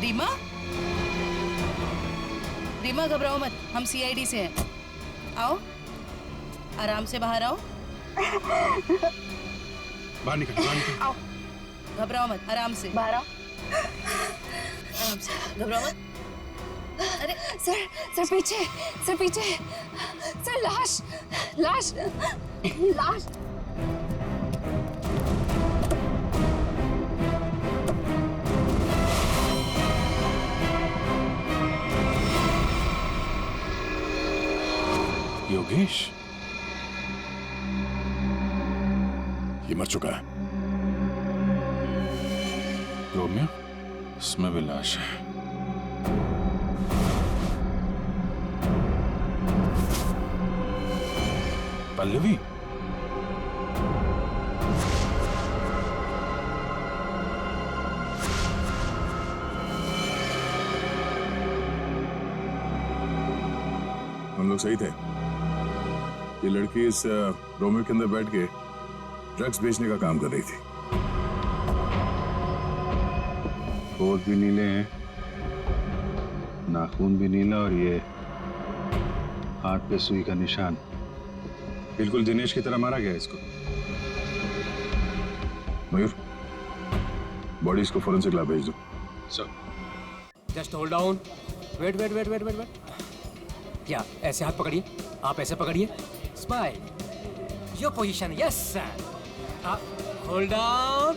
रीमा, रीमा घबराओ मत, हम सीआईडी से हैं। आओ, आराम से बाहर आओ। बाहर निकल, बाहर निकल। आओ, घबराओ मत, आराम से बाहर आओ। आराम से, घबराओ मत। अरे सर पीछे, सर पीछे, सर लाश, लाश, लाश। योगेश, ये मर चुका है। रोमियो, इसमें भी लाश है। पल्लवी, हम लोग सही थे। ये लड़की इस रोमियो के अंदर बैठ के ड्रग्स बेचने का काम कर रही थी। होठ भी नीले हैं, नाखून भी नीला, और ये हाथ पे सुई का निशान। बिल्कुल दिनेश की तरह मारा गया इसको। मयूर, बॉडी इसको फोरेंसिक लैब भेज दो। Sir, just hold down. Wait wait wait wait wait wait. क्या ऐसे हाथ पकड़िए, आप ऐसे पकड़िए, smile, your position, yes sir. Hold down.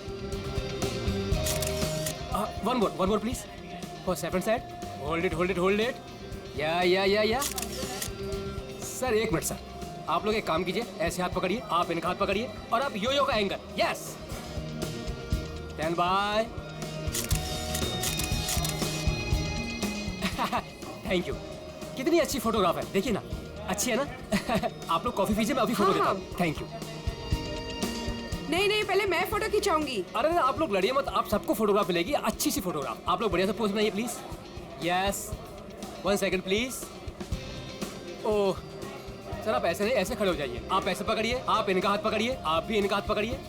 One more please, for second side. Hold it hold it hold it. या सर, एक मिनट सर, आप लोग एक काम कीजिए, ऐसे हाथ पकड़िए, आप इनका हाथ पकड़िए, और आप यो का angle, yes. Stand by. Thank you. कितनी अच्छी फोटोग्राफ है, देखिए ना, अच्छी है ना। आप लोग कॉफी पीजिए, मैं अभी फोटो देता हूँ। Thank you. नहीं, पहले मैं फोटो खिंचाऊंगी। अरे आप लोग लड़िए मत, आप सबको फोटोग्राफ मिलेगी, अच्छी सी फोटोग्राफ। आप लोग बढ़िया से पोज बनाइए please. Yes, 1 second please. Oh sir, आप ऐसे नहीं, ऐसे खड़े हो जाइए। आप ऐसे पकड़िए, आप इनका हाथ पकड़िए, आप भी इनका हाथ पकड़िए।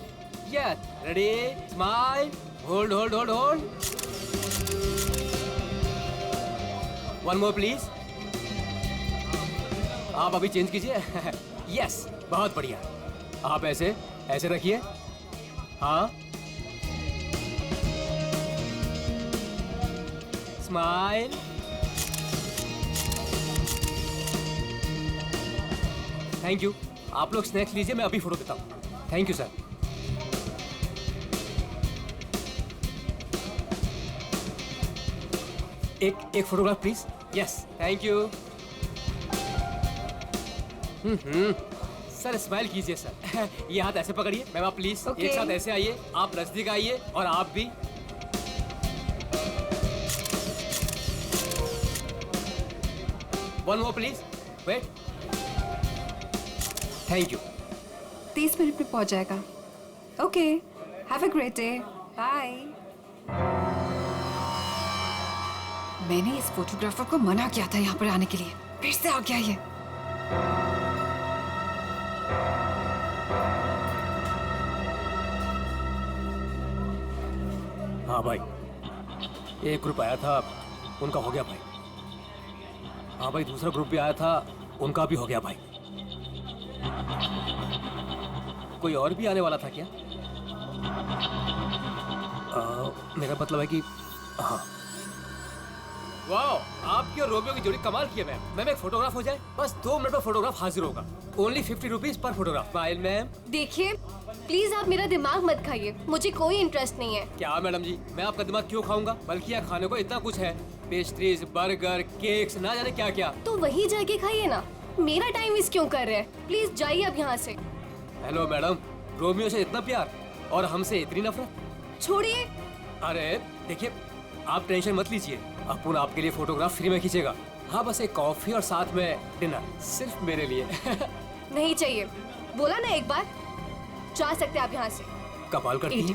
Yes, ready, smile, hold hold hold hold. One more please. आप अभी चेंज कीजिए। यस, बहुत बढ़िया। आप ऐसे ऐसे रखिए। हाँ, स्माइल। Thank you. आप लोग स्नैक्स लीजिए, मैं अभी फोटो देता हूँ। Thank you sir. एक photograph please. Yes, thank you. Sir smile कीजिए सर। ये हाथ ऐसे पकड़िए, मैम आप प्लीज एक साथ ऐसे आइए, आप नजदीक आइए, और आप भी। One more please, wait. Thank you. 30 minute में पहुंच जाएगा। Okay, have a great day, bye. मैंने इस फोटोग्राफर को मना किया था यहाँ पर आने के लिए, फिर से आ गया ये। हाँ भाई, एक ग्रुप आया था, उनका हो गया भाई। हाँ भाई, दूसरा ग्रुप भी आया था, उनका भी हो गया भाई। कोई और भी आने वाला था क्या? मेरा मतलब है कि हाँ। वाह, आपकी और रोमियो की जोड़ी कमाल की है मैम। मैम एक फोटोग्राफ हो जाए, बस 2 मिनट में फोटोग्राफ हाजिर होगा। Only 50 rupees per photograph. Smile ma'am. देखिए प्लीज, आप मेरा दिमाग मत खाइए, मुझे कोई इंटरेस्ट नहीं है। क्या मैडम जी, मैं आपका दिमाग क्यों खाऊंगा? बल्कि यहाँ खाने को इतना कुछ है, पेस्ट्रीज, बर्गर, केक्स, ना जाने क्या क्या। तो वही जाके खाइए ना, मेरा टाइम वेस्ट क्यों कर रहे हैं? प्लीज जाइए अब यहाँ से। हेलो मैडम, रोमियो से इतना प्यार और हमसे इतनी नफरत? छोड़िए। अरे देखिए, आप टेंशन मत लीजिए, अपुन आपके लिए फोटोग्राफ फ्री में खींचेगा। हाँ, बस एक कॉफी और साथ में डिनर, सिर्फ मेरे लिए। नहीं चाहिए, बोला ना एक बार। जा सकते आप यहाँ से। कमाल करती है।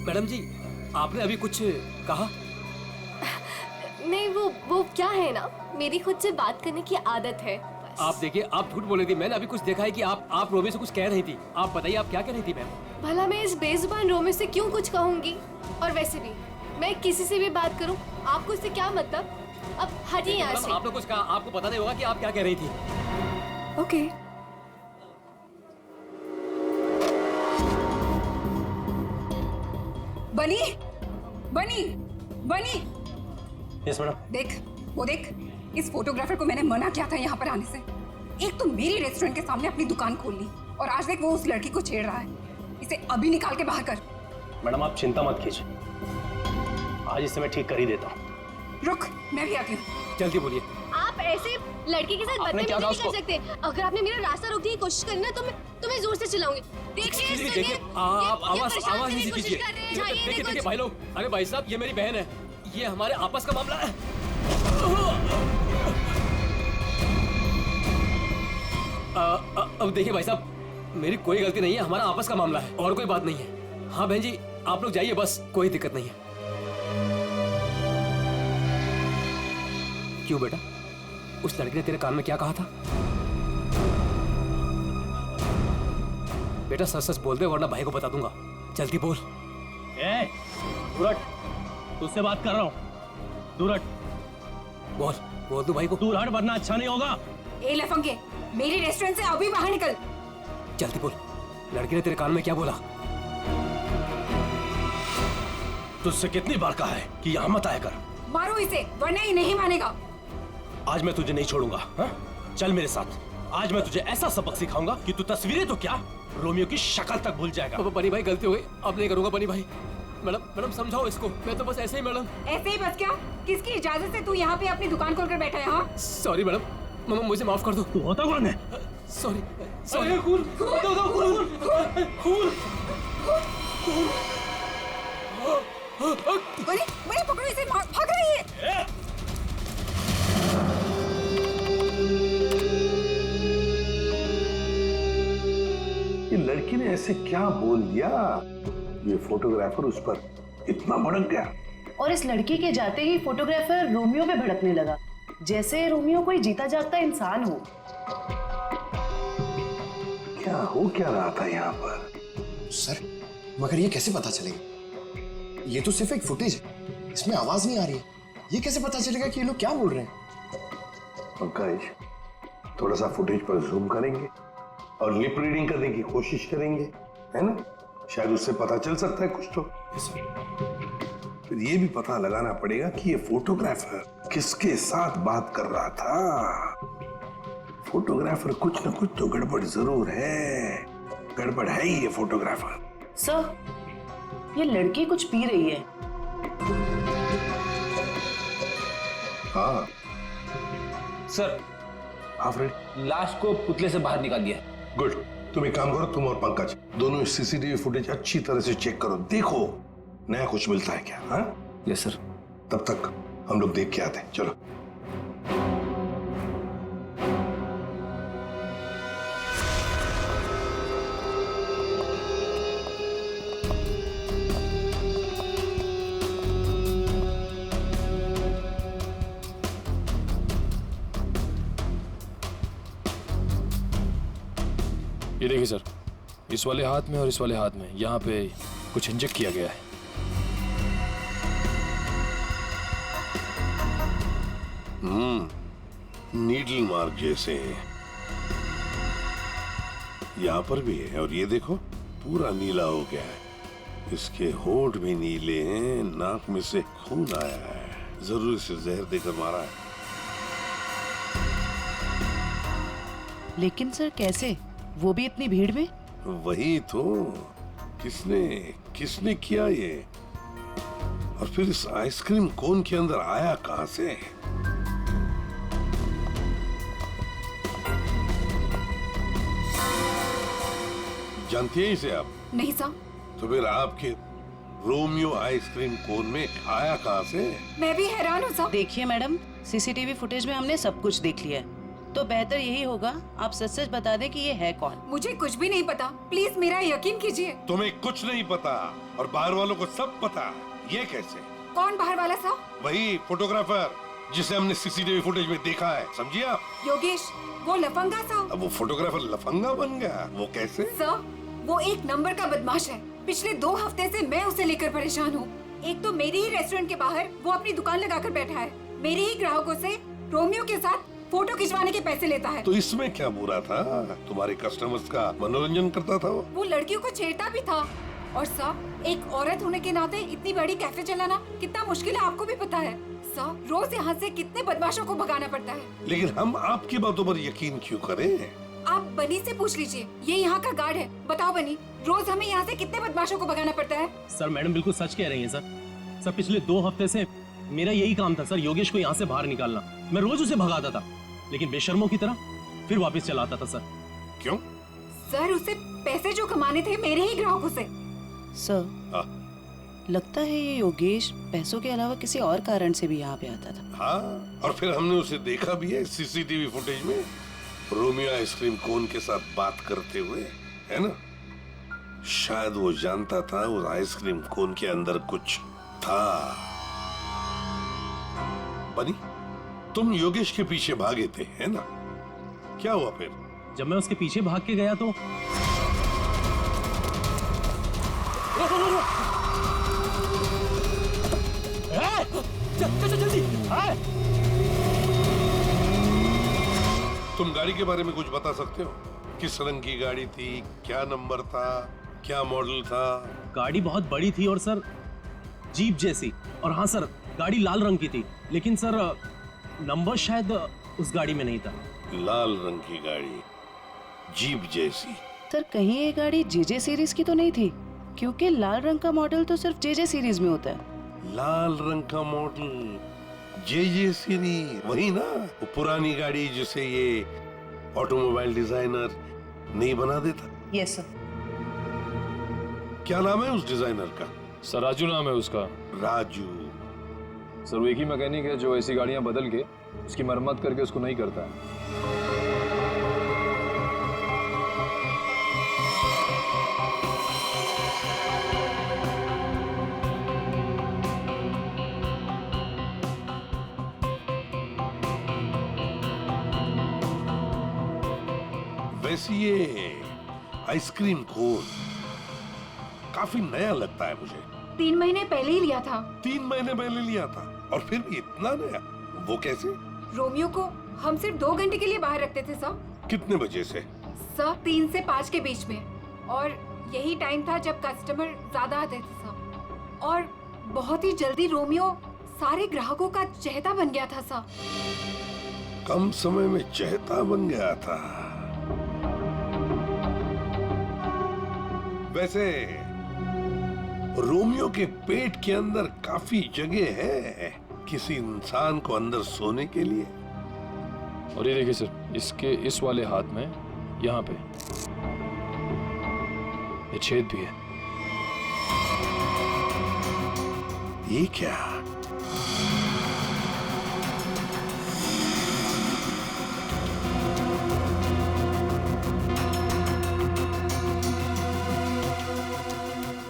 मैडम जी, आपने अभी कुछ कहा? नहीं, वो क्या है ना, मेरी खुद से बात करने की आदत है। आप देखिए, आप झूठ बोल रही थी। मैंने अभी कुछ देखा है कि आप रोमियो से कुछ कह रही थी। आप बताइए, आप क्या कह रही थी मैम? भला मैं इस बेजुबान रोमियो से क्यों कुछ कहूंगी? और वैसे भी मैं किसी से भी बात करूं, आपको इससे क्या मतलब? अब हटिए यहाँ से। आपने कुछ कहा, आपको पता नहीं होगा कि आप क्या कह रही थी। ओके। बनी बनी बनी, यस मैडम। देख वो देख, इस फोटोग्राफर को मैंने मना किया था यहाँ पर आने से। एक तो मेरी रेस्टोरेंट के सामने अपनी दुकान खोल ली, और आज देख वो उस लड़की को छेड़ रहा है। इसे अभी निकाल के बाहर कर। मैडम आप चिंता मत कीजिए, आज इसे मैं ठीक कर ही देता हूँ। रुक, मैं भी आती हूँ। जल्दी बोलिए। आप ऐसे लड़की के साथ बदतमीजी नहीं कर सकते। अगर आपने मेरा रास्ता रोकने की कोशिश करी ना, तो मैं जोर से चिल्लाऊंगी। देखिए, देखिए, आप आवाज नहीं कीजिए। देखिए भाई लोग, अरे भाई साहब, ये मेरी बहन है, ये हमारे आपस का मामला है। अब देखिए भाई साहब, मेरी कोई गलती नहीं है, हमारा आपस का मामला है और कोई बात नहीं है। हाँ बहन जी, आप लोग जाइए, बस कोई दिक्कत नहीं है। क्यों बेटा, उस लड़की ने तेरे कान में क्या कहा था? बेटा सच सच बोल दे, वरना भाई को बता दूंगा। जल्दी बोल। दूर हट, तुझसे बात कर रहा हूँ। दूर हट। बोल दो भाई को। दूर हट, वरना अच्छा नहीं होगा। ए लफंगे, मेरी रेस्टोरेंट से अभी बाहर निकल। जल्दी बोल, लड़की ने तेरे कान में क्या बोला? तुझसे कितनी बार कहा है कि यहाँ मत आया कर। मारो इसे, वरना ये नहीं मानेगा। आज मैं तुझे नहीं छोड़ूंगा। हा? चल मेरे साथ। आज मैं तुझे ऐसा सबक सिखाऊंगा कि तू तस्वीरें तो क्या, रोमियो की शक्ल तक भूल जाएगा। बनी भाई, गलती हो गई, अब नहीं करूंगा। बनी भाई, मैडम समझाओ इसको। मैं तो बस ऐसे ही मैडम। ऐसे ही बस क्या? किसकी इजाजत से तू यहाँ पे अपनी दुकान खोलकर बैठा है? हाँ, सॉरी मैडम, मुझे माफ कर दो। तू होता कौन है? सॉरी। बनी पकड़ो इसे, भाग रही है। ये लड़की ने ऐसे क्या बोल दिया, ये फोटोग्राफर उस पर इतना भड़क गया। और इस लड़की के जाते ही फोटोग्राफर रोमियो पे भड़कने लगा, जैसे रोमियो कोई जीता जागता इंसान हो। क्या हो क्या रहा था यहाँ पर? सर, मगर ये कैसे पता चलेगा? ये तो सिर्फ एक फुटेज है, इसमें आवाज नहीं आ रही है। ये कैसे पता चलेगा कि ये लोग क्या बोल रहे हैं? पंकज, थोड़ा सा फुटेज पर जूम करेंगे और लिप रीडिंग करने की कोशिश करेंगे, है ना? शायद उससे पता चल सकता है कुछ तो। फिर ये भी पता लगाना पड़ेगा कि ये फोटोग्राफर किसके साथ बात कर रहा था। फोटोग्राफर कुछ न कुछ तो गड़बड़ जरूर है। गड़बड़ है ही ये फोटोग्राफर। सर, ये लड़की कुछ पी रही है। हाँ सर, हाँ फ्रेंड, लाश को पुतले से बाहर निकाल दिया। गुड। तुम एक काम करो, तुम और पंकज दोनों सीसीटीवी फुटेज अच्छी तरह से चेक करो, देखो नया कुछ मिलता है क्या। हाँ यस सर। तब तक हम लोग देख के आते हैं, चलो। ये देखिए सर, इस वाले हाथ में और इस वाले हाथ में यहाँ पे कुछ इंजेक्ट किया गया है। नीडल मार्क जैसे हैं। यहाँ पर भी है, और ये देखो पूरा नीला हो गया है। इसके होंठ भी नीले हैं, नाक में से खून आया है। जरूर इसे जहर देकर मारा है। लेकिन सर कैसे, वो भी इतनी भीड़ में? वही तो, किसने किया ये? और फिर इस आइसक्रीम कोन के अंदर आया कहां से? जानती है इसे आप? नहीं सर। तो फिर आपके रोमियो आइसक्रीम कोन में आया कहां से? मैं भी हैरान हूँ सर। देखिए मैडम, सीसीटीवी फुटेज में हमने सब कुछ देख लिया है, तो बेहतर यही होगा आप सच सच बता दें कि ये है कौन। मुझे कुछ भी नहीं पता, प्लीज मेरा यकीन कीजिए। तुम्हें कुछ नहीं पता, और बाहर वालों को सब पता। ये कैसे? कौन बाहर वाला सा? वही फोटोग्राफर जिसे हमने सीसीटीवी फुटेज में देखा है, समझिए आप? योगेश, वो लफंगा सा। अब वो फोटोग्राफर लफंगा बन गया, वो कैसे? सर, वो एक नंबर का बदमाश है। पिछले 2 हफ्ते से मैं उसे लेकर परेशान हूँ। एक तो मेरे ही रेस्टोरेंट के बाहर वो अपनी दुकान लगाकर बैठा है, मेरे ही ग्राहकों से रोमियो के साथ फोटो खिंचवाने के पैसे लेता है। तो इसमें क्या बुरा था? तुम्हारे कस्टमर्स का मनोरंजन करता था वो लड़कियों को छेड़ता भी था। और सर, एक औरत होने के नाते इतनी बड़ी कैफे चलाना कितना मुश्किल है, आपको भी पता है। सर, रोज यहाँ से कितने बदमाशों को भगाना पड़ता है। लेकिन हम आपकी बातों पर यकीन क्यों करें? आप बनी से पूछ लीजिए, ये यहाँ का गार्ड है। बताओ बनी, रोज हमें यहाँ से कितने बदमाशों को भगाना पड़ता है? सर मैडम बिल्कुल सच कह रही हैं सर। पिछले 2 हफ्ते से मेरा यही काम था सर, योगेश को यहाँ से बाहर निकालना। मैं रोज उसे भगाता था, लेकिन बेशर्मों की तरह फिर वापस चलाता था सर। क्यों? सर, उसे पैसे जो कमाने थे मेरे ही ग्राहकों से। सर, लगता है ये योगेश पैसों के अलावा किसी और कारण से भी यहाँ पे आता था। हाँ, और फिर हमने उसे देखा भी है सीसीटीवी फुटेज में, रोमियो आइसक्रीम कोन के साथ बात करते हुए, है ना? शायद वो जानता था उस आइसक्रीम कोन के अंदर कुछ था। बनी, तुम योगेश के पीछे भागे थे, है ना? क्या हुआ फिर? जब मैं उसके पीछे भाग के गया तो जल्दी। तुम गाड़ी के बारे में कुछ बता सकते हो? किस रंग की गाड़ी थी, क्या नंबर था, क्या मॉडल था? गाड़ी बहुत बड़ी थी और सर जीप जैसी। और हाँ सर, गाड़ी लाल रंग की थी, लेकिन सर नंबर शायद उस गाड़ी में नहीं था। लाल रंग की गाड़ी, जीप जैसी। सर, कहीं ये गाड़ी जेजे सीरीज की तो नहीं थी? क्योंकि लाल रंग का मॉडल तो सिर्फ जेजे सीरीज में होता है। लाल रंग का मॉडल, जेजे सीरीज, वही ना? वो पुरानी गाड़ी जिसे ये ऑटोमोबाइल डिजाइनर नहीं बना देता। Yes sir. क्या नाम है उस डिजाइनर का? सर राजू नाम है उसका। राजू? सर वो एक ही मैकेनिक है जो ऐसी गाड़ियां बदल के उसकी मरम्मत करके उसको नहीं करता है। वैसे ये आइसक्रीम कोन काफी नया लगता है मुझे। 3 महीने पहले ही लिया था। 3 महीने पहले लिया था और फिर भी इतना नया? वो कैसे? रोमियो को हम सिर्फ 2 घंटे के लिए बाहर रखते थे सर। कितने बजे से? सर 3 से 5 के बीच में, और यही टाइम था जब कस्टमर ज्यादा आते थे सर। और बहुत ही जल्दी रोमियो सारे ग्राहकों का चहेता बन गया था सर। कम समय में चहेता बन गया था। वैसे रोमियो के पेट के अंदर काफी जगह है किसी इंसान को अंदर सोने के लिए। और ये देखिए सर, इसके इस वाले हाथ में यहाँ पे ये छेद भी है। ये क्या?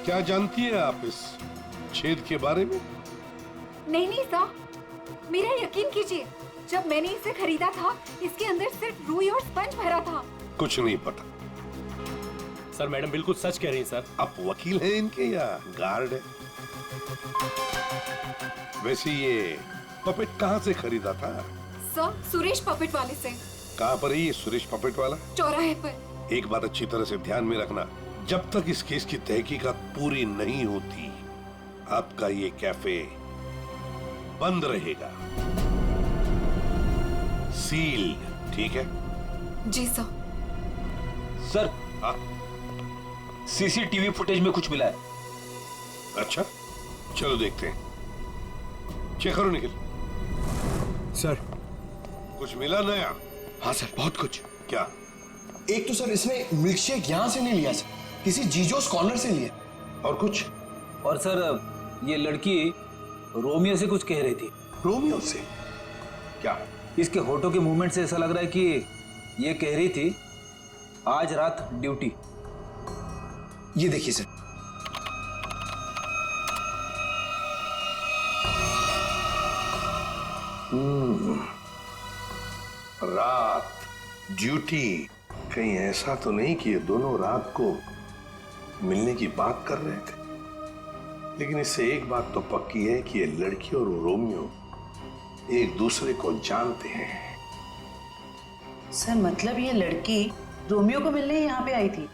क्या जानती है आप इस छेद के बारे में? नहीं सर, मेरा यकीन कीजिए, जब मैंने इसे खरीदा था इसके अंदर सिर्फ रुई और स्पंज भरा था। कुछ नहीं पता। सर मैडम बिल्कुल सच कह रही हैं सर। आप वकील हैं इनके या गार्ड है? वैसे ये पपेट कहाँ से खरीदा था? सर, सुरेश पपेट वाले से। कहाँ पर है ये सुरेश पपेट वाला? चौराहे पर। एक बात अच्छी तरह से ध्यान में रखना, जब तक इस केस की तहकीकात पूरी नहीं होती आपका ये कैफे बंद रहेगा, सील, ठीक है? जी सर। सर, सीसीटीवी फुटेज में कुछ मिला है। अच्छा, चलो देखते हैं। चेक करो निखिल। सर। कुछ मिला नया? हाँ सर, बहुत कुछ। क्या? एक तो सर इसने मिल्क शेक यहाँ से नहीं लिया सर, किसी जीजोस कॉर्नर से लिया। और कुछ? और सर ये लड़की रोमियो से कुछ कह रही थी। रोमियो से? क्या? इसके होठों के मूवमेंट से ऐसा लग रहा है कि ये कह रही थी आज रात ड्यूटी। ये देखिए सर, रात, ड्यूटी, कहीं ऐसा तो नहीं कि ये दोनों रात को मिलने की बात कर रहे थे। लेकिन इससे एक बात तो पक्की है कि ये लड़की और रोमियो एक दूसरे को जानते हैं। सर मतलब ये लड़की रोमियो को मिलने यहाँ पे आई थी,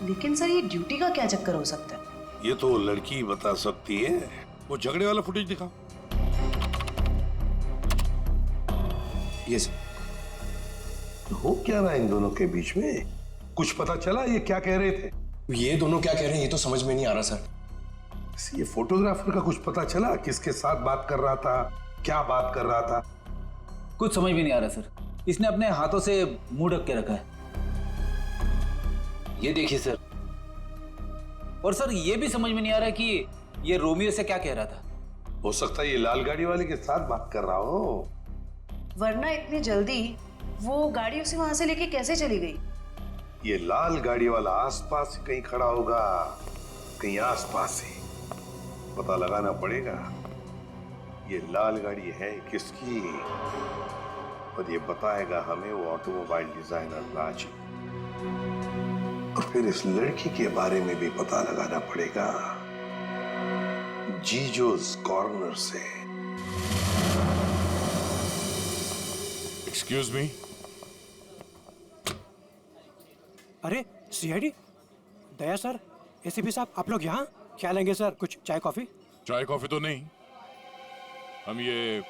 लेकिन सर ये ड्यूटी का क्या चक्कर हो सकता है? ये तो लड़की बता सकती है। वो झगड़े वाला फुटेज दिखाओ। ये सर। हो क्या रहा है इन दोनों के बीच में? कुछ पता चला ये क्या कह रहे थे? ये दोनों क्या कह रहे हैं ये तो समझ में नहीं आ रहा सर। ये फोटोग्राफर का कुछ पता चला? किसके साथ बात कर रहा था, क्या बात कर रहा था? कुछ समझ में नहीं आ रहा सर। इसने अपने हाथों से मुंह ढक के रखा है। ये देखिए सर। और सर ये भी समझ में नहीं आ रहा कि ये रोमियो से क्या कह रहा था। हो सकता है ये लाल गाड़ी वाले के साथ बात कर रहा हो। वरना इतनी जल्दी वो गाड़ी उसे वहां से लेके कैसे चली गई? ये लाल गाड़ी वाला आसपास ही कहीं खड़ा होगा, कहीं आसपास ही। पता लगाना पड़ेगा ये लाल गाड़ी है किसकी, और ये बताएगा हमें वो ऑटोमोबाइल डिजाइनर राज। और फिर इस लड़की के बारे में भी पता लगाना पड़ेगा जीजोस कॉर्नर से। Excuse me. अरे सीआईडी दया सर, एसीपी साहब, आप लोग यहाँ क्या लेंगे सर? कुछ चाय कॉफी? चाय कॉफी तो नहीं, हम ये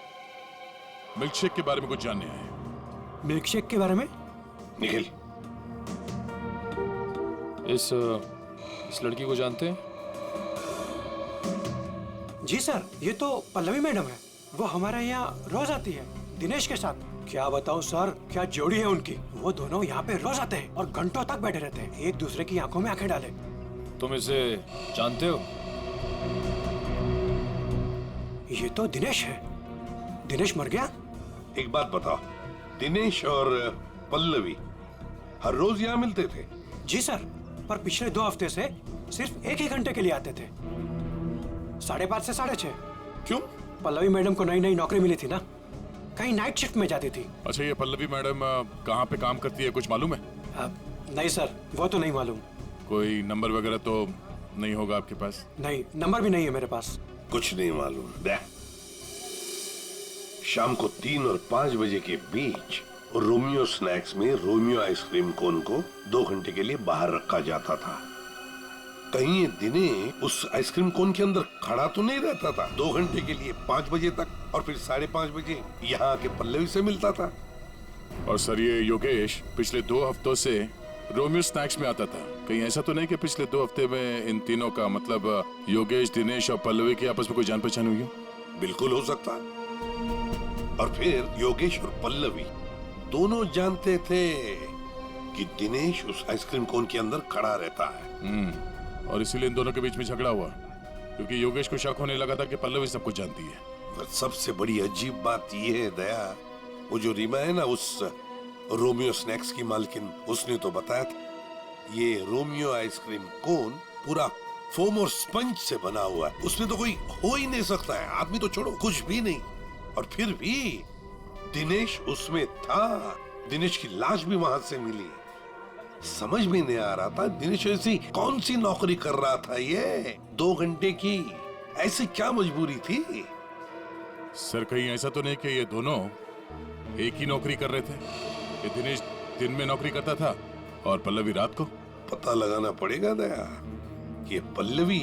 मिल्कशेक के बारे में कुछ जानने आए हैं। मिल्कशेक के बारे में? निखिल, इस लड़की को जानते हैं? जी सर, ये तो पल्लवी मैडम है। वो हमारे यहाँ रोज आती है दिनेश के साथ। क्या बताऊं सर, क्या जोड़ी है उनकी। वो दोनों यहाँ पे रोज आते हैं और घंटों तक बैठे रहते हैं, एक दूसरे की आंखों में आंखें डाले। तुम इसे जानते हो? ये तो दिनेश है। दिनेश मर गया? एक बात बताओ, दिनेश और पल्लवी हर रोज यहाँ मिलते थे? जी सर, पर पिछले 2 हफ्ते से सिर्फ 1 ही घंटे के लिए आते थे, 5:30 से 6:30। क्यों? पल्लवी मैडम को नई नौकरी मिली थी ना, कहीं नाइट शिफ्ट में जाती थी। अच्छा, ये पल्लवी मैडम कहाँ पे काम करती है, कुछ मालूम है? नहीं सर, वो तो नहीं मालूम। कोई नंबर वगैरह तो नहीं होगा आपके पास? नहीं, नंबर भी नहीं है मेरे पास। कुछ नहीं मालूम। शाम को 3 और 5 बजे के बीच रोमियो स्नैक्स में रोमियो आइसक्रीम कोन को 2 घंटे के लिए बाहर रखा जाता था। कहीं ये दिनेश उस आइसक्रीम कोन के अंदर खड़ा तो नहीं रहता था 2 घंटे के लिए 5 बजे तक, और फिर 5:30 बजे यहाँ आके पल्लवी से मिलता था। और सर ये योगेश पिछले 2 हफ्तों से रोमियो स्नैक्स में आता था। कहीं ऐसा तो नहीं कि पिछले 2 हफ्ते में इन तीनों का मतलब योगेश, दिनेश और पल्लवी की आपस में कोई जान पहचान हुई हो? बिल्कुल हो सकता। और फिर योगेश और पल्लवी दोनों जानते थे कि दिनेश उस आइसक्रीम कोन के अंदर खड़ा रहता है। और इसीलिए इन दोनों के बीच में झगड़ा हुआ, क्योंकि योगेश को शक होने लगा था कि पल्लवी सब कुछ जानती है। पर सबसे बड़ी अजीब बात ये है दया, वो जो रीमा है ना, उस रोमियो स्नैक्स की मालकिन, उसने तो बताया था ये रोमियो आइसक्रीम कोन पूरा फोम और स्पंज से बना हुआ है, उसमें तो कोई हो ही नहीं सकता है। आदमी तो छोड़ो, कुछ भी नहीं। और फिर भी दिनेश उसमें था, दिनेश की लाश भी वहां से मिली। समझ में नहीं आ रहा था दिनेश ऐसी कौन सी नौकरी कर रहा था, ये 2 घंटे की ऐसी क्या मजबूरी थी? सर कहीं ऐसा तो नहीं कि ये दोनों एक ही नौकरी कर रहे थे, कि दिनेश दिन में नौकरी करता था और पल्लवी रात को? पता लगाना पड़ेगा दया कि ये पल्लवी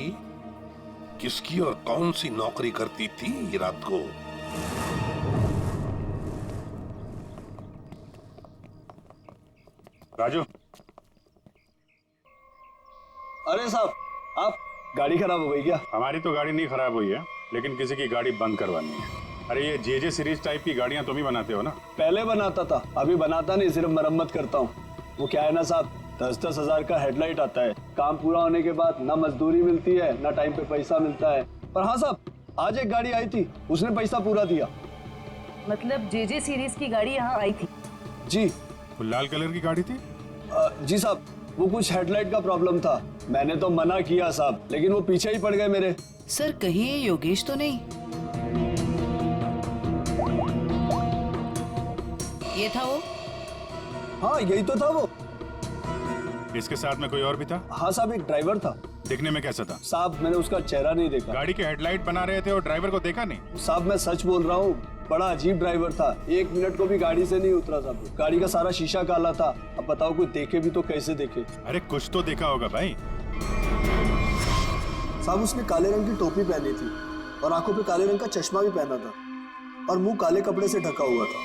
किसकी और कौन सी नौकरी करती थी रात को। राजू, अरे साहब, आप गाड़ी खराब हो गई क्या? हमारी तो गाड़ी नहीं खराब हुई है, लेकिन किसी की गाड़ी बंद करवानी है। अरे ये जेजे सीरीज टाइप की गाड़ियां तुम ही बनाते हो ना? पहले बनाता था, अभी बनाता नहीं, सिर्फ मरम्मत करता हूँ। वो क्या है ना साहब, 10-10 हजार का हेडलाइट आता है। काम पूरा होने के बाद ना मजदूरी मिलती है, ना टाइम पे पैसा मिलता है। पर हाँ साहब, आज एक गाड़ी आई थी, उसने पैसा पूरा दिया। मतलब जेजे सीरीज की गाड़ी यहाँ आई थी? जी। वो लाल कलर की गाड़ी थी? जी साहब, वो कुछ हेडलाइट का प्रॉब्लम था। मैंने तो मना किया साहब, लेकिन वो पीछे ही पड़ गए मेरे। सर कहीं ये योगेश तो नहीं? ये था वो? हाँ यही तो था वो। इसके साथ में कोई और भी था? हाँ साहब, एक ड्राइवर था। दिखने में कैसा था? साहब मैंने उसका चेहरा नहीं देखा। गाड़ी के हेडलाइट बना रहे थे और ड्राइवर को देखा नहीं? साहब मैं सच बोल रहा हूँ, बड़ा अजीब ड्राइवर था। 1 मिनट को भी गाड़ी से नहीं उतरा साहब। गाड़ी का सारा शीशा काला था। अब बताओ कोई देखे भी तो कैसे देखे? अरे कुछ तो देखा होगा भाई। साहब उसने काले रंग की टोपी पहनी थी और आंखों पे काले रंग का चश्मा भी पहना था और मुंह काले कपड़े से ढका हुआ था।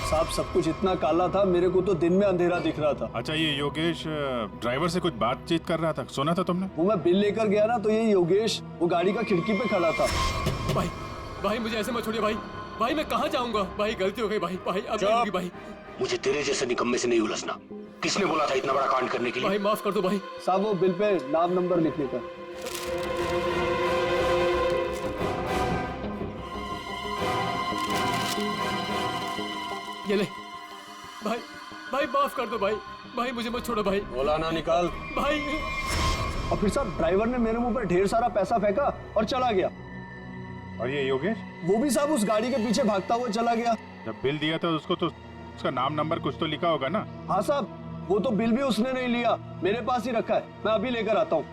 साहब सब कुछ इतना काला था, मेरे को तो दिन में अंधेरा दिख रहा था। अच्छा, ये योगेश ड्राइवर से कुछ बातचीत कर रहा था, सुना था तुमने? वो मैं बिल लेकर गया ना, तो ये योगेश वो गाड़ी का खिड़की पे खड़ा था। भाई भाई मुझे ऐसे मत छोड़िए भाई। भाई मैं कहाँ जाऊंगा? भाई गलती हो गई भाई। भाई अब नहीं होगी भाई। मुझे तेरे जैसे निकम्मे से नहीं उलझना। किसने बोला था इतना बड़ा कांड करने के लिए? भाई माफ कर दो भाई। साहब वो बिल पे नाम नंबर लिखने का। ये ले भाई। भाई माफ कर दो भाई। भाई मुझे मत छोड़ो भाई। बोला ना निकाल भाई। और फिर साहब ड्राइवर ने मेरे मुंह पर ढेर सारा पैसा फेंका और चला गया। और ये योगेश? वो भी साहब उस गाड़ी के पीछे भागता हुआ चला गया। जब बिल दिया था उसको तो उसका नाम नंबर कुछ तो लिखा होगा ना? हाँ साहब, वो तो बिल भी उसने नहीं लिया, मेरे पास ही रखा है। मैं अभी लेकर आता हूँ।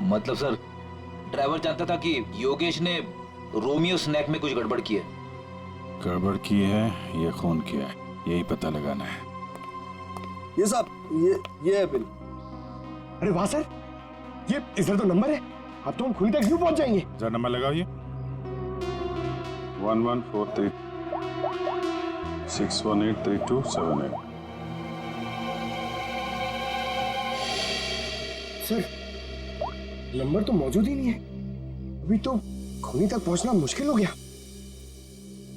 मतलब सर, ड्राइवर जानता था कि योगेश ने रोमियो स्नैक में कुछ गड़बड़ की है। गड़बड़ की है या खून किया है, यही पता लगाना है। ये साहब ये है बिल। अरे वाह सर, ये इधर तो नंबर है। अब तो हम खुद तक यूं पहुंच जाएंगे। जरा नंबर लगाओ ये 1143618327 सर नंबर तो मौजूद ही नहीं है। अभी तो खूनी तक पहुंचना मुश्किल हो गया।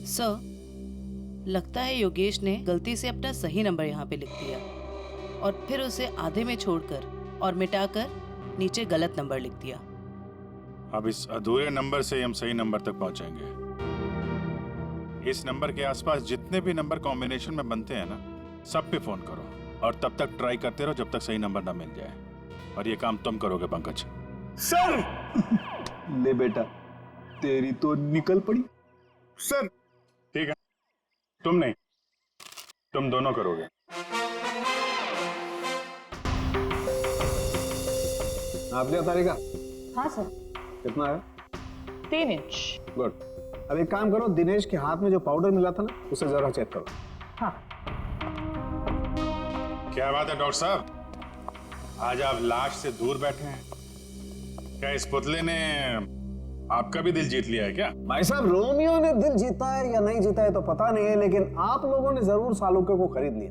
सर, लगता है योगेश ने गलती से अपना सही नंबर यहाँ पे लिख दिया और फिर उसे आधे में छोड़कर और मिटाकर नीचे गलत नंबर लिख दिया। अब इस अधूरे नंबर से हम सही नंबर तक पहुंचेंगे। इस नंबर के आसपास जितने भी नंबर कॉम्बिनेशन में बनते हैं ना, सब पे फोन करो और तब तक ट्राई करते रहो जब तक सही नंबर ना मिल जाए। और ये काम तुम करोगे पंकज। सर ले बेटा, तेरी तो निकल पड़ी। सर ठीक है, तुम नहीं, तुम दोनों करोगे। आप लिया तारीखा? हाँ सर। कितना है? 3 इंच। गुड। अब एक काम करो, दिनेश के हाथ में जो पाउडर मिला था ना, उसे जरा चेक करो। हाँ। क्या बात है डॉक्टर साहब, आज आप लाश से दूर बैठे हैं। क्या इस पुतले ने आपका भी दिल जीत लिया है क्या? भाई साहब, रोमियो ने दिल जीता है या नहीं जीता है तो पता नहीं है, लेकिन आप लोगों ने जरूर सालुके को खरीद लिया।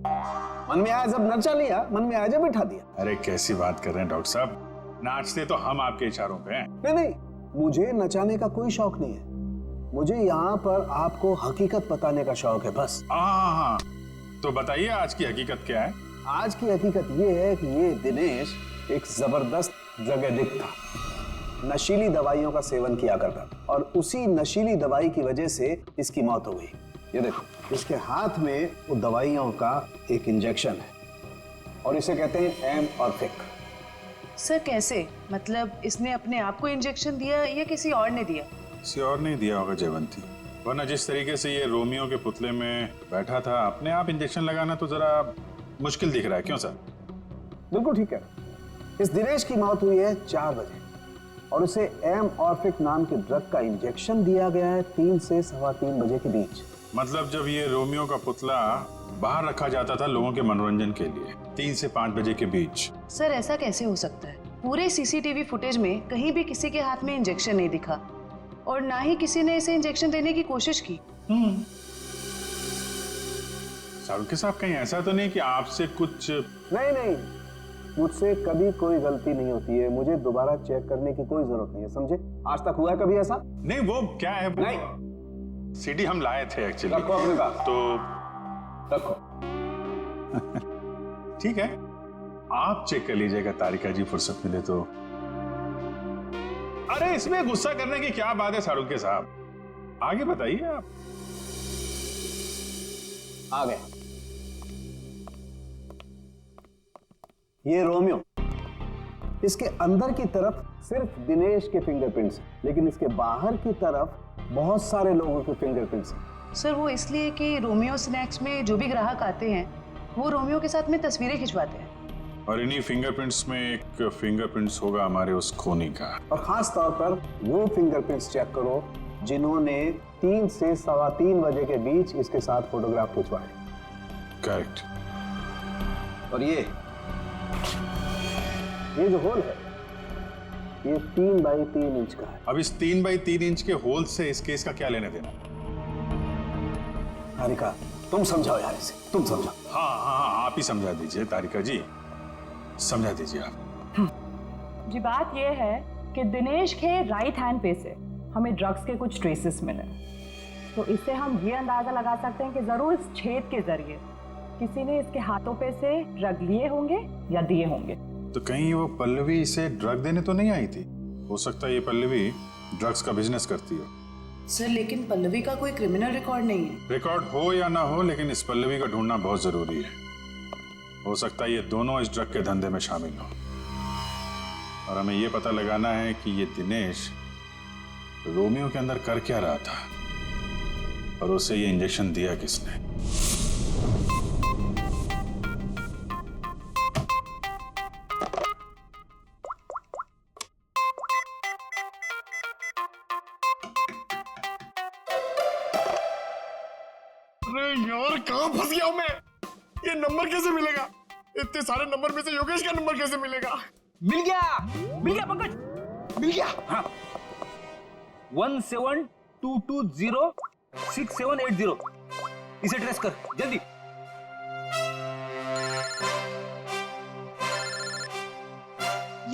मन में आया जब नचा लिया, मन में आया जब बिठा दिया। अरे कैसी बात कर रहे हैं डॉक्टर साहब, नाचते तो हम आपके इशारों पे हैं। नहीं, मुझे नचाने का कोई शौक नहीं है। मुझे यहाँ पर आपको हकीकत बताने का शौक है बस। हाँ, तो बताइए आज की हकीकत क्या है? आज की हकीकत ये है कि ये दिनेश एक जबरदस्त ड्रग एडिक्ट था। नशीली दवाइयों का सेवन किया करता था और उसी नशीली दवाई की वजह से इसकी मौत हो गई। ये देखो, इसके हाथ में वो दवाइयों का एक इंजेक्शन है और इसे कहते हैं एमऑर्फिक। सर कैसे? मतलब इसने अपने आप को इंजेक्शन दिया या किसी और ने दिया? किसी और नहीं दिया होगा जयवंती, वरना जिस तरीके से ये रोमियो के पुतले में बैठा था, अपने आप इंजेक्शन लगाना तो जरा मुश्किल दिख रहा है। क्यों सर? बिल्कुल ठीक है। इस दिनेश की मौत हुई है 4 बजे और उसे एमऑर्फिक नाम के ड्रग का इंजेक्शन दिया गया है 3 से 3:15 बजे के बीच। मतलब जब ये रोमियो का पुतला बाहर रखा जाता था लोगों के मनोरंजन के लिए 3 से 5 बजे के बीच। सर ऐसा कैसे हो सकता है? पूरे सीसीटीवी फुटेज में कहीं भी किसी के हाथ में इंजेक्शन नहीं दिखा और ना ही किसी ने इसे इंजेक्शन देने की कोशिश की। सारुके साहब, कहीं ऐसा तो नहीं कि आपसे कुछ? नहीं, मुझसे कभी कोई गलती नहीं होती है। मुझे दोबारा चेक करने की कोई जरूरत नहीं है, समझे? आज तक हुआ है कभी ऐसा? नहीं, वो क्या है? नहीं, सीडी हम लाए थे एक्चुअली। रखो अपने पास। तो रखो। ठीक है, आप चेक कर लीजिएगा तारिका जी, फुर्सत मिले तो। अरे इसमें गुस्सा करने की क्या बात है सारुके साहब, आगे बताइए आप। आ गए। ये रोमियो, इसके अंदर की तरफ सिर्फ दिनेश के फिंगरप्रिंट्स हैं, लेकिन इसके बाहर की तरफ बहुत सारे लोगों के फिंगरप्रिंट्स हैं। सर वो इसलिए कि रोमियो स्नैक्स में जो भी ग्राहक आते हैं वो रोमियो के साथ में तस्वीरें खिंचवाते हैं। और इन्हीं फिंगरप्रिंट्स में एक फिंगरप्रिंट्स होगा हमारे उस खूनी का। और खास तौर पर वो फिंगरप्रिंट्स चेक करो जिन्होंने 3 से 3:15 बजे के बीच इसके साथ फोटोग्राफ खिंचवाए। करेक्ट। और ये जो होल है ये 3 बाई 3 इंच का है। अब इस 3 बाई 3 इंच के होल से इस केस का क्या लेने देना? तारिका तुम समझाओ यार इसे, तुम समझाओ। हाँ, आप ही समझा दीजिए तारिका जी, समझा दीजिए आप। जी बात यह है कि दिनेश के राइट हैंड पे से हमें ड्रग्स के कुछ ट्रेसेस मिले, तो इससे हम ये अंदाजा लगा सकते हैं कि जरूर इस छेद के जरिए किसी ने इसके हाथों पे से ड्रग लिए होंगे या दिए होंगे। तो कहीं वो पल्लवी इसे ड्रग देने तो नहीं आई थी? हो सकता है ये पल्लवी ड्रग्स का बिजनेस करती हो। सर लेकिन पल्लवी का कोई क्रिमिनल रिकॉर्ड नहीं है। रिकॉर्ड हो या ना हो, लेकिन इस पल्लवी का ढूंढना बहुत जरूरी है। हो सकता है ये दोनों इस ड्रग के धंधे में शामिल हो, और हमें ये पता लगाना है कि ये दिनेश रोमियो के अंदर कर क्या रहा था और उसे ये इंजेक्शन दिया किसने। अरे यार कहाँ फंस गया हूं मैं? ये नंबर कैसे मिलेगा? इतने सारे नंबर में से योगेश का नंबर कैसे मिलेगा? मिल गया पंकज, मिल गया। हाँ 17220670 इसे ट्रेस कर जल्दी।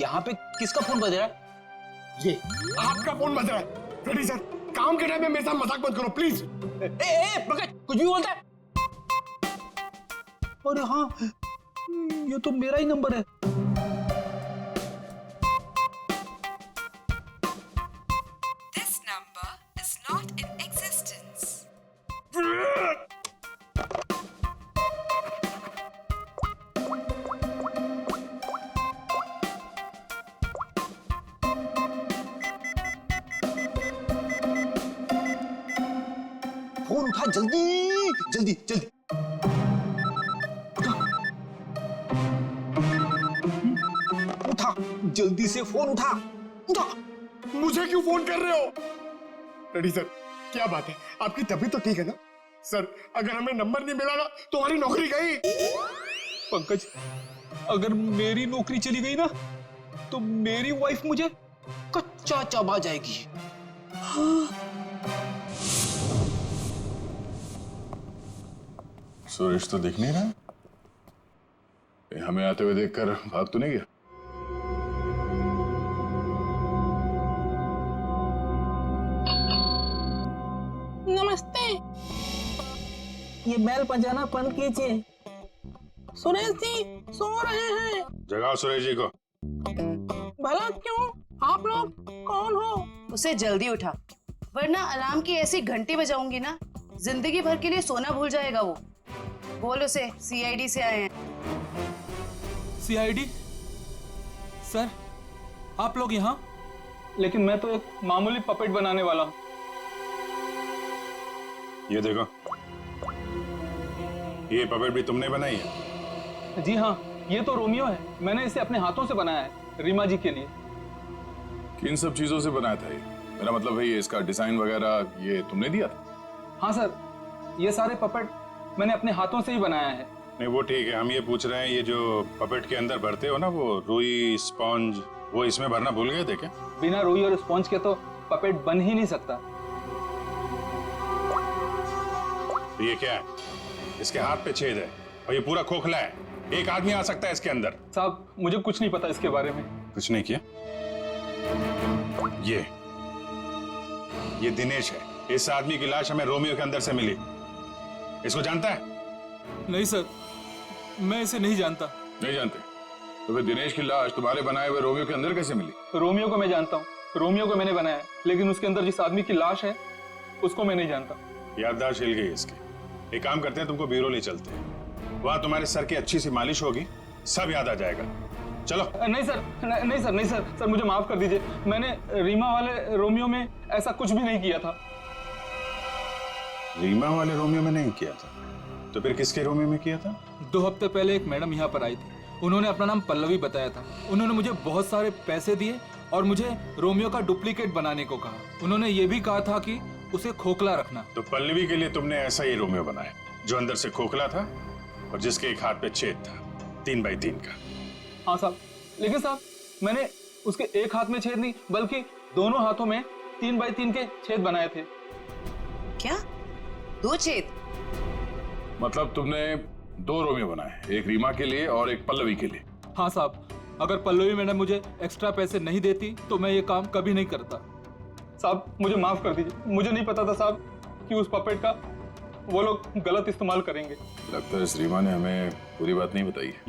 यहाँ पे किसका फोन बज रहा है? ये आपका फोन बज रहा है। रेडी सर, काम के टाइम में मेरे साथ मजाक मत करो प्लीज। पंकज कुछ भी बोलता है। अरे हाँ ये तो मेरा ही नंबर है। This number is not in existence. Phone उठा जल्दी जल्दी जल्दी। उठा जल्दी से फोन उठा। मुझे क्यों फोन कर रहे हो? रेडी सर, क्या बात है? आपकी तबीयत तो ठीक है ना? सर अगर हमें नंबर नहीं मिला ना तो हमारी नौकरी गई। पंकज अगर मेरी नौकरी चली गई ना तो मेरी वाइफ मुझे कच्चा चबा जाएगी। सुरेश तो दिख नहीं रहा। हमें आते हुए देखकर भाग तो नहीं गया? नमस्ते, ये बैल बजाना बंद कीजिए। सुरेश जी सो रहे हैं। जगाओ सुरेश जी को। भला क्यों? आप लोग कौन हो? उसे जल्दी उठा, वरना अलार्म की ऐसी घंटी बजाऊंगी ना जिंदगी भर के लिए सोना भूल जाएगा वो। बोल उसे सीआईडी से आए हैं। सीआईडी? सर आप लोग यहाँ? लेकिन मैं तो एक मामूली पपेट बनाने वाला हूँ। ये देखो, ये पपेट भी तुमने बनाई है? जी हाँ, ये तो रोमियो है। मैंने इसे अपने हाथों से बनाया है रीमा जी के लिए। किन सब चीजों से बनाया था ये? मेरा मतलब है ये इसका डिजाइन वगैरह ये तुमने दिया था? हाँ सर, ये सारे पपेट मैंने अपने हाथों से ही बनाया है। नहीं वो ठीक है, हम ये पूछ रहे हैं ये जो पपेट के अंदर भरते हो ना वो रुई स्पॉन्ज, वो इसमें भरना भूल गए थे क्या? बिना रुई और स्पॉन्ज के तो पपेट बन ही नहीं सकता। ये क्या है? इसके हाथ पे छेद है और ये पूरा खोखला है, एक आदमी आ सकता है इसके अंदर। साहब मुझे कुछ नहीं पता इसके बारे में। कुछ नहीं किया? ये दिनेश है। इस आदमी की लाश हमें रोमियो के अंदर से मिली। इसको जानता है? नहीं सर, मैं इसे नहीं जानता। नहीं जानते? तो फिर दिनेश की लाश तुम्हारे बनाए हुए रोमियो के अंदर कैसे मिली? रोमियो को मैं जानता हूँ, रोमियो को मैंने बनाया, लेकिन उसके अंदर जिस आदमी की लाश है उसको मैं नहीं जानता। याददाश्त हिल गई इसकी। एक काम करते हैं, तुमको ब्यूरो ले चलते हैं, वहां तुम्हारे सर की अच्छी सी मालिश होगी, सब याद आ जाएगा। चलो। नहीं सर, नहीं सर, नहीं सर, सर मुझे माफ कर दीजिए। मैंने रीमा वाले रोमियो में ऐसा कुछ भी नहीं किया था। रीमा वाले रोमियो में नहीं किया था, तो फिर किसके रोमियो में किया था? 2 हफ्ते पहले एक मैडम यहाँ पर आई थी। उन्होंने अपना नाम पल्लवी बताया था। उन्होंने मुझे बहुत सारे पैसे दिए और मुझे रोमियो का डुप्लीकेट बनाने को कहा। उन्होंने ये भी कहा था कि उसे खोखला रखना। तो पल्लवी के लिए तुमने ऐसा ही रोमियो बनाया जो अंदर से खोखला था और जिसके एक हाथ पे छेद था 3 बाई 3 का। हाँ साहब, लेकिन साहब मैंने उसके एक हाथ में छेद नहीं बल्कि दोनों हाथों में 3 बाई 3 के छेद बनाए थे। क्या? 2 छेद? मतलब तुमने 2 रोमियो बनाए, एक रीमा के लिए और एक पल्लवी के लिए? हाँ साहब, अगर पल्लवी मैडम मुझे एक्स्ट्रा पैसे नहीं देती तो मैं ये काम कभी नहीं करता। साहब मुझे माफ कर दीजिए, मुझे नहीं पता था साहब कि उस पपेट का वो लोग गलत इस्तेमाल करेंगे। लगता है इस रीमा ने हमें पूरी बात नहीं बताई है।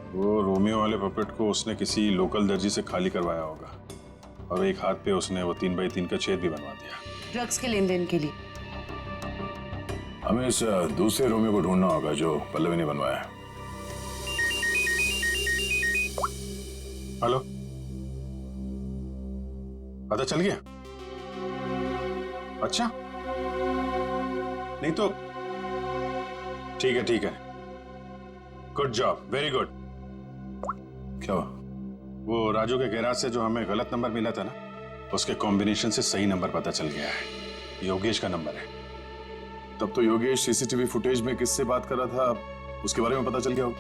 वो रोमियो वाले पपेट को उसने किसी लोकल दर्जी से खाली करवाया होगा और एक हाथ पे उसने वो 3 बाई 3 का छेद भी बनवा दिया। ड्रग्स के लेन देन के लिए। हमें इस दूसरे रोमियो को ढूंढना होगा जो पल्लवी ने बनवाया। हेलो, पता चल गया? अच्छा, नहीं तो ठीक है, गुड जॉब, वेरी गुड। क्या हुआ? वो राजू के गैराज से जो हमें गलत नंबर मिला था ना, उसके कॉम्बिनेशन से सही नंबर पता चल गया है। योगेश का नंबर है। तब तो योगेश सीसीटीवी फुटेज में किससे बात कर रहा था उसके बारे में पता चल गया होगा?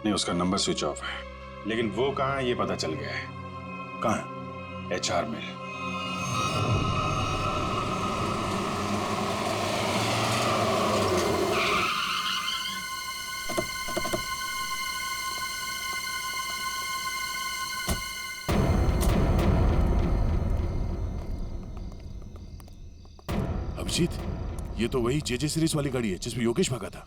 नहीं, उसका नंबर स्विच ऑफ है, लेकिन वो कहाँ है ये पता चल गया है। कहाँ? HR में। अभिजीत, ये तो वही JJ सीरीज वाली गाड़ी है जिसमें योगेश भागा था।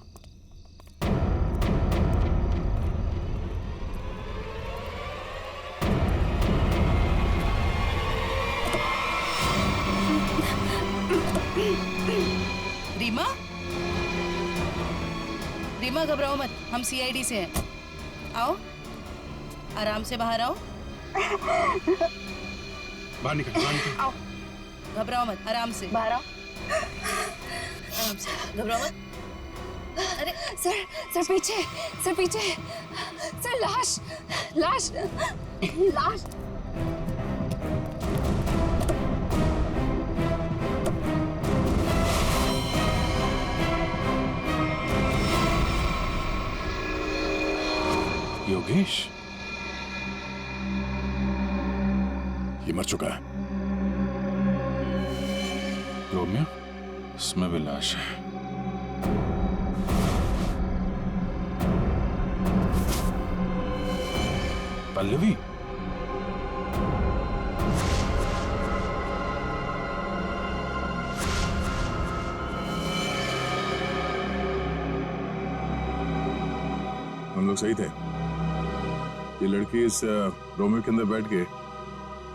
रीमा घबराओ मत, हम CID से हैं। आओ, आराम से बाहर आओ। बाहर निकल। आओ, घबराओ मत, आराम से बाहर आओ। आराम से, घबराओ मत। अरे सर पीछे, सर लाश। योगेश ये मर चुका है। रोमियो, इसमें भी लाश है। पल्लवी, हम लोग सही थे। ये लड़की इस रोमियो के अंदर बैठ के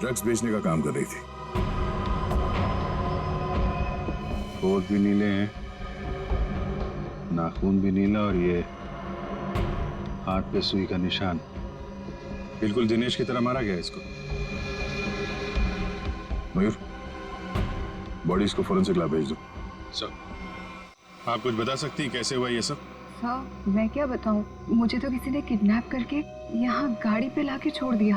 ड्रग्स बेचने का काम कर रही थी। होठ भी नीले हैं, नाखून भी नीला और ये हाथ पे सुई का निशान। बिल्कुल दिनेश की तरह मारा गया इसको। मयूर, बॉडी इसको फोरेंसिक लैब भेज दो। सर, आप कुछ बता सकती हैं कैसे हुआ ये सब? सर, मैं क्या बताऊं, मुझे तो किसी ने किडनैप करके यहाँ गाड़ी पे लाके छोड़ दिया।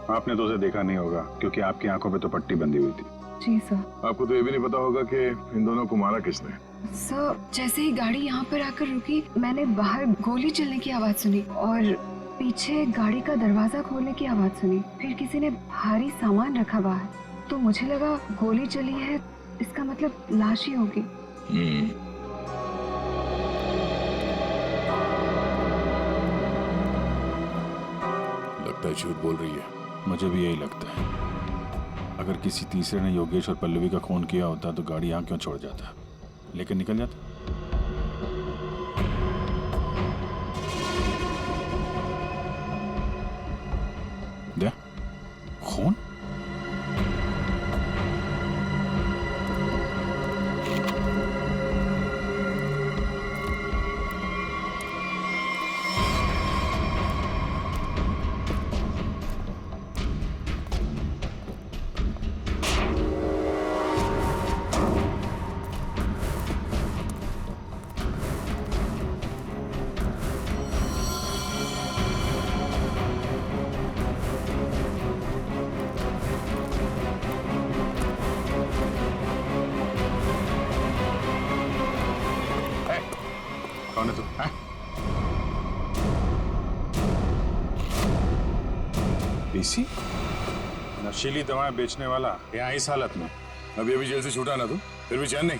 आपने तो उसे देखा नहीं होगा क्योंकि आपकी आंखों पे तो पट्टी बंधी हुई थी। जी सर। आपको तो ये भी नहीं पता होगा कि इन दोनों को मारा किसने? सर, जैसे ही गाड़ी यहाँ पर आकर रुकी, मैंने बाहर गोली चलने की आवाज सुनी और पीछे गाड़ी का दरवाजा खोलने की आवाज सुनी। फिर किसी ने भारी सामान रखा बाहर, तो मुझे लगा गोली चली है, इसका मतलब लाश ही होगी। लगता है झूठ बोल रही है। मुझे भी यही लगता है। अगर किसी तीसरे ने योगेश और पल्लवी का खून किया होता तो गाड़ी यहाँ क्यों छोड़ जाता, लेकिन निकल जाता। दे, खून? पीसी? नशीली दवाएं बेचने वाला यहाँ इस हालत में? अभी अभी जेल से छूटा ना तू, फिर भी चैन नहीं।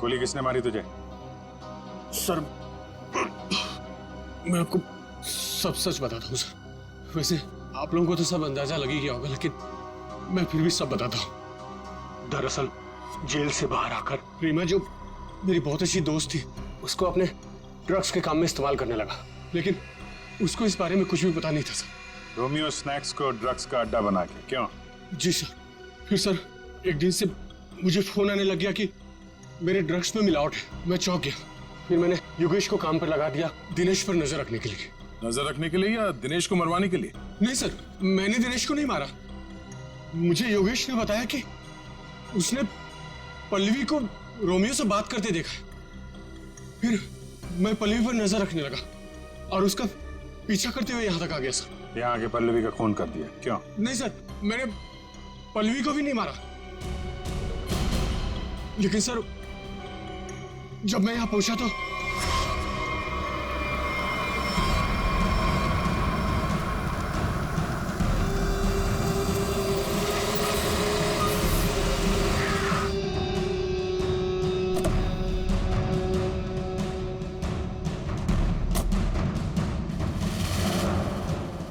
गोली किसने मारी तुझे? सर मैं आपको सब सच बताता हूँ सर। वैसे आप लोगों को तो सब अंदाजा लग ही गया होगा, लेकिन मैं फिर भी सब बताता हूँ। दरअसल जेल से बाहर आकर रीमा, जो मेरी बहुत अच्छी दोस्त थी, उसको अपने ड्रग्स के काम में इस्तेमाल करने लगा, लेकिन उसको इस बारे में कुछ भी पता नहीं था सर। रोमियो स्नैक्स को ड्रग्स का अड्डा बना के? क्यों? जी सर। फिर सर एक दिन से मुझे फोन आने लग गया कि मेरे ड्रग्स में मिलावट है। मैं चौंक गया। फिर मैंने योगेश को काम पर लगा दिया, दिनेश पर नजर रखने के लिए। नजर रखने के लिए या दिनेश को मरवाने के लिए? नहीं सर, मैंने दिनेश को नहीं मारा। मुझे योगेश ने बताया कि उसने पल्लवी को रोमियो से बात करते देखा। फिर मैं पल्लवी पर नजर रखने लगा और उसका पीछा करते हुए यहाँ तक आ गया सर। यहाँ आके पल्लवी का खून कर दिया? क्यों? नहीं सर, मैंने पल्लवी को भी नहीं मारा, लेकिन सर जब मैं यहाँ पहुंचा तो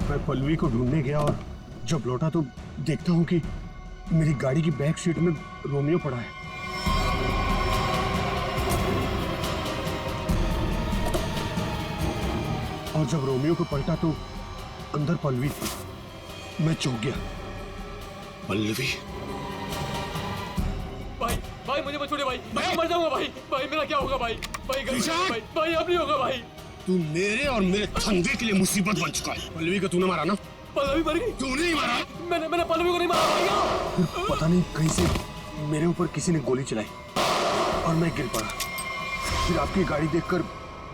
मैं पल्लवी को ढूंढने गया और जब लौटा तो देखता हूं कि मेरी गाड़ी की बैक सीट में रोमियो पड़ा है। और जब रोमियो को पलटा तो अंदर पल्लवी थी। मैं चौंक गया। पल्लवी? भाई भाई मुझे मत छोड़िए भाई, मैं मर जाऊंगा भाई। भाई मेरा क्या होगा भाई? भाई भाई भाई अब नहीं होगा भाई। तू मेरे और मेरे धंधे के लिए मुसीबत बन चुका है। पल्लवी को तूने मारा ना? पल्लवी मर गई? तूने ही मारा? मैंने पल्लवी को नहीं मारा। फिर पता नहीं कहीं से मेरे ऊपर किसी ने गोली चलाई और मैं गिर पड़ा। फिर आपकी गाड़ी देखकर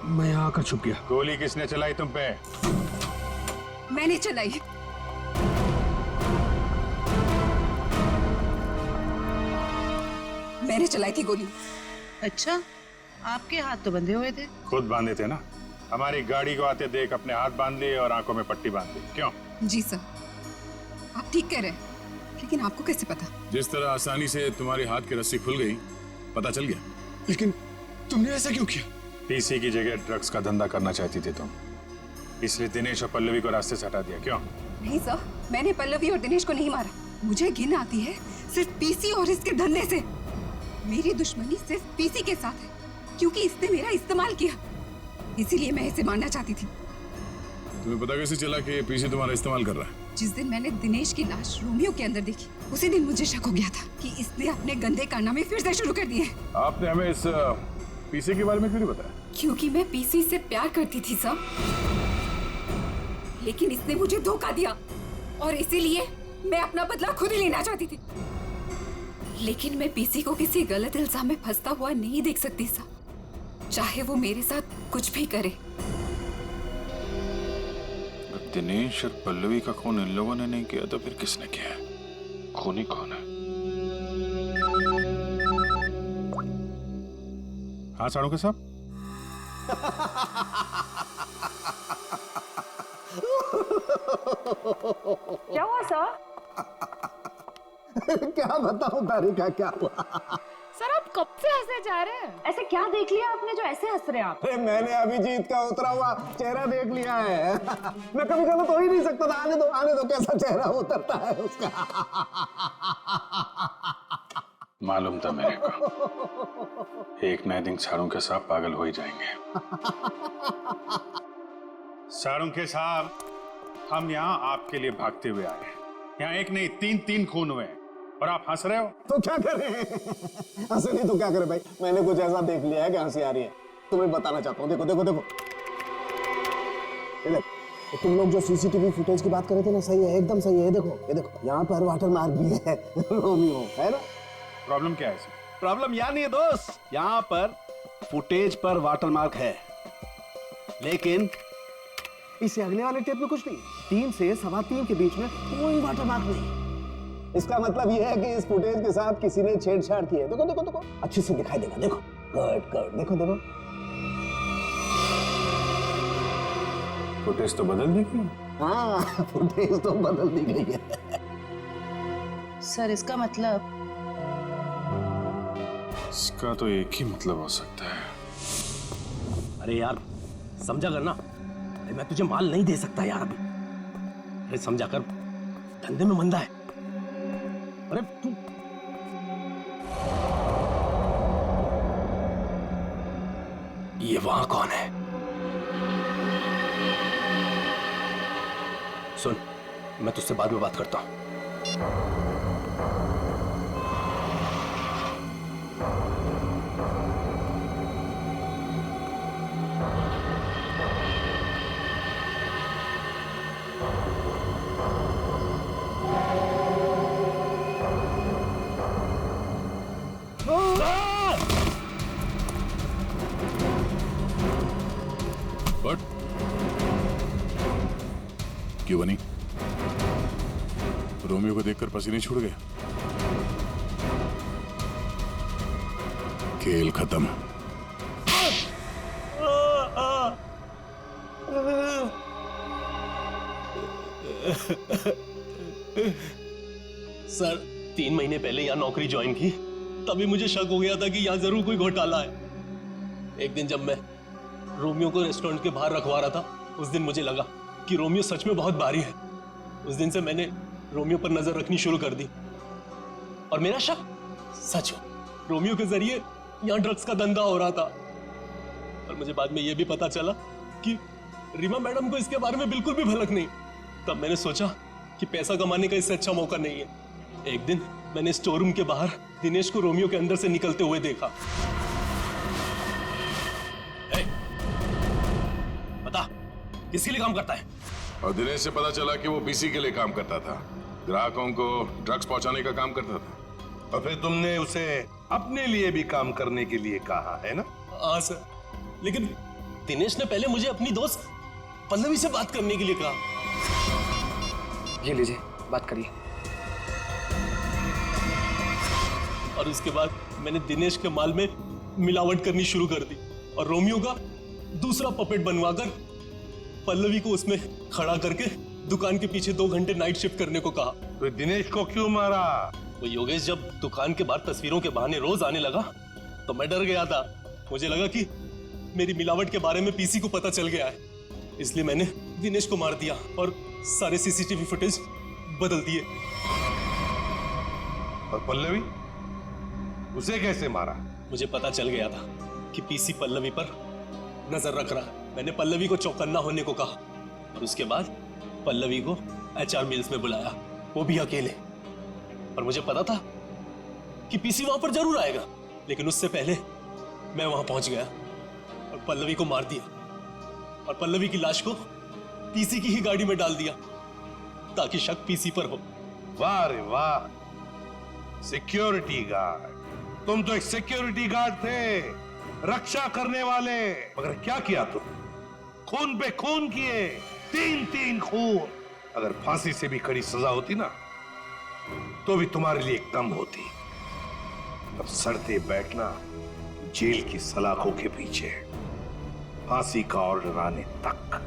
मैं यहाँ आकर छुप गया। गोली किसने चलाई तुम पे? मैंने चलाई। मैंने चलाई थी गोली। अच्छा, आपके हाथ तो बंधे हुए थे। खुद बांधे थे ना। हमारी गाड़ी को आते देख अपने हाथ बांध लिए और आंखों में पट्टी बांध ली। क्यों? जी सर, आप ठीक कह रहे हैं, लेकिन आपको कैसे पता? जिस तरह आसानी से तुम्हारे हाथ की रस्सी खुल गई, पता चल गया। लेकिन तुमने ऐसा क्यों किया? पीसी की जगह ड्रग्स का धंधा करना चाहती थी तुम, इसलिए दिनेश और पल्लवी को रास्ते से हटा दिया। क्यों? नहीं सर, मैंने पल्लवी और दिनेश को नहीं मारा। मुझे घिन आती है सिर्फ पीसी और इसके धंधे से। मेरी दुश्मनी सिर्फ पीसी के साथ है, क्योंकि इसने मेरा इस्तेमाल किया, इसीलिए मैं इसे मारना चाहती थी। तुम्हें पता कैसे चला कि पीसी तुम्हारा इस्तेमाल कर रहा है? जिस दिन मैंने दिनेश की लाश रोमियो के अंदर देखी, उसी दिन मुझे शक हो गया था कि इसने अपने गंदे कारनामे फिर से शुरू कर दिए। आपने हमें इस पीसी के बारे में क्यों नहीं बताया? क्योंकि मैं पीसी से प्यार करती थी सर, लेकिन इसने मुझे धोखा दिया और इसीलिए मैं अपना बदला खुद ही लेना चाहती थी। लेकिन मैं पीसी को किसी गलत इल्जाम में फंसता हुआ नहीं देख सकती सर, चाहे वो मेरे साथ कुछ भी करे। दिनेश और पल्लवी का खून इन लोगों ने नहीं किया तो फिर किसने किया है? खूनी कौन है? हाँ साड़ू के साहब। क्या हुआ सर? क्या बताऊं तारिका, क्या हुआ? सर आप कब से हंसे जा रहे हैं? ऐसे क्या देख लिया आपने जो ऐसे हंस रहे हैं आप? अरे मैंने अभिजीत का उतरा हुआ चेहरा देख लिया है। मैं कभी गलत हो ही नहीं सकता था। आने दो कैसा चेहरा उतरता है उसका। मालूम था मेरे को, एक नए दिन साड़ू के साहब पागल हो ही जाएंगे। साड़ू के साहब, हम यहाँ आपके लिए भागते हुए आए हैं। यहाँ एक नहीं तीन खून हुए हैं और आप हंस रहे हो। तो क्या करें? हंसे नहीं तो क्या करें भाई? मैंने कुछ ऐसा देख लिया है कि हंसी आ रही है। तुम्हें बताना चाहता हूँ, देखो देखो देखो। ये देखो, तुम लोग जो सीसीटीवी फुटेज की बात कर रहे थे ना, सही है, एकदम सही है। ये देखो यहाँ पर वाटर मार्क भी है रोमियो, है ना? प्रॉब्लम क्या है? प्रॉब्लम यहाँ नहीं है दोस्त, यहाँ पर फुटेज पर वाटर मार्क है, लेकिन इससे अगले वाले टेप में कुछ नहीं। 3 से 3:15 के बीच में कोई वाटर मार्क नहीं। इसका मतलब यह है कि इस फुटेज के साथ किसी ने छेड़छाड़ की है। देखो देखो देखो, अच्छे से दिखाई देगा। देखो कट देखो देखो। फुटेज तो बदल दी गई। हाँ, फुटेज तो बदल दी गई है। सर इसका मतलब इसका तो एक ही मतलब हो सकता है। अरे यार समझा कर ना। अरे मैं तुझे माल नहीं दे सकता यार अभी। अरे समझा कर, धंधे में मंदा है। अरे तू ये वहां कौन है? सुन, मैं तुझसे बाद में बात करता हूं। बट क्यों बनी? रोमियो को देखकर पसीने छूट गए। खेल खत्म। सर 3 महीने पहले यहाँ नौकरी ज्वाइन की, तभी मुझे शक हो गया था कि यहाँ जरूर कोई घोटाला है। एक दिन जब मैं रोमियो को रेस्टोरेंट के बाहर रखवा रहा था, उस दिन मुझे लगा कि रोमियो सच में बहुत भारी है। उस दिन से मैंने रोमियो पर नजर रखनी शुरू कर दी और मेरा शक सच हो। रोमियो के जरिए यहाँ ड्रग्स का धंधा हो रहा था। और मुझे बाद में यह भी पता चला कि रीमा मैडम को इसके बारे में बिल्कुल भी भनक नहीं। तब मैंने सोचा कि पैसा कमाने का इससे अच्छा मौका नहीं है। एक दिन मैंने स्टोर रूम के बाहर दिनेश को रोमियो के अंदर से निकलते हुए देखा। बता, किसके लिए काम करता है? और दिनेश से पता चला कि वो पीसी के लिए काम करता था, ग्राहकों को ड्रग्स पहुंचाने का काम करता था। और फिर तुमने उसे अपने लिए भी काम करने के लिए कहा है ना? हाँ सर, लेकिन दिनेश ने पहले मुझे अपनी दोस्त पल्लवी से बात करने के लिए कहा। ये लीजिए, बात करिए। और उसके बाद मैंने दिनेश के माल में मिलावट करनी शुरू कर दी और रोमियो का दूसरा पपेट बनवाकर पल्लवी को उसमें खड़ा करके दुकान के पीछे 2 घंटे नाइट शिफ्ट करने को कहा। तो दिनेश को क्यों मारा? वो योगेश जब दुकान के बाहर तस्वीरों के बहाने रोज आने लगा तो मैं डर गया था। मुझे लगा कि मेरी मिलावट के बारे में पीसी को पता चल गया है, इसलिए मैंने दिनेश को मार दिया और सारे सीसीटीवी फुटेज बदल दिए। और पल्लवी, उसे कैसे मारा? मुझे पता चल गया था कि पीसी पल्लवी पर नजर रख रहा है। मैंने पल्लवी को चौकन्ना होने को कहा और उसके बाद पल्लवी को एचआर मिल्स में बुलाया, वो भी अकेले। और मुझे पता था कि पीसी वहां पर जरूर आएगा, लेकिन उससे पहले मैं वहां पहुंच गया और पल्लवी को मार दिया और पल्लवी की लाश को पीसी की ही गाड़ी में डाल दिया ताकि शक पीसी पर हो। वाह रे वाह, सिक्योरिटी गार्ड। तुम तो एक सिक्योरिटी गार्ड थे, रक्षा करने वाले। मगर क्या किया तुम? खून पे खून किए, 3 खून। अगर फांसी से भी कड़ी सजा होती ना तो भी तुम्हारे लिए कम होती। अब सड़ते बैठना जेल की सलाखों के पीछे, फांसी का ऑर्डर आने तक।